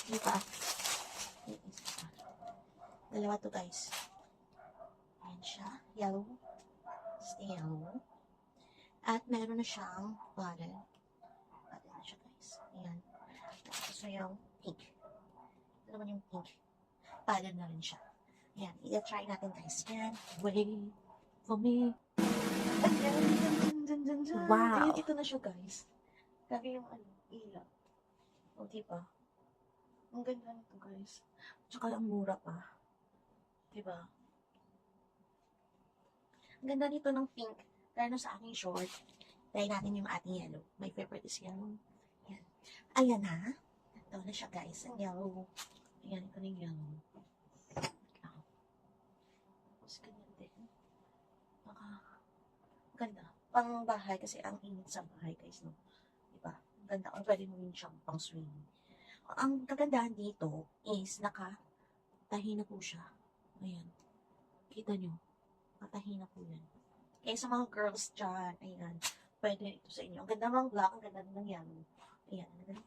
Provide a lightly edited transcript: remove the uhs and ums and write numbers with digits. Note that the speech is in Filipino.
Diba? Dalawa to guys. Ayan siya. Yellow. Stay yellow. At meron na siyang bottle. Bottle na siya guys. Ayan. Tapos na yung pink. Ito naman yung pink. Bottle na rin siya. Ayan. I-try natin guys. Ayan. Wait for me. Ayan. Wow. Ayan, ito na siya guys. Grabe yung ilaw. O, diba? Ang ganda nito guys. Tsaka ang mura pa. Diba? Ang ganda nito ng pink. Kaya no sa aking short, try natin yung ating yellow. My favorite is yellow. Ayan. Ayan ha. Ito na siya guys. Ang yellow. Ayan, ito na yung yellow. Tapos ganyan din. Ganda. Pang bahay kasi ang init sa bahay guys. No? Diba? Ang ganda. Ang pwede mo rin siyang pang swing. Ang kagandahan dito is nakatahi na po siya. Ayan. Kita nyo. Nakatahi na po yan. Kaya sa mga girls dyan, ayan, pwede ito sa inyo. Ang ganda ng black, ang ganda ng yellow. Ayan.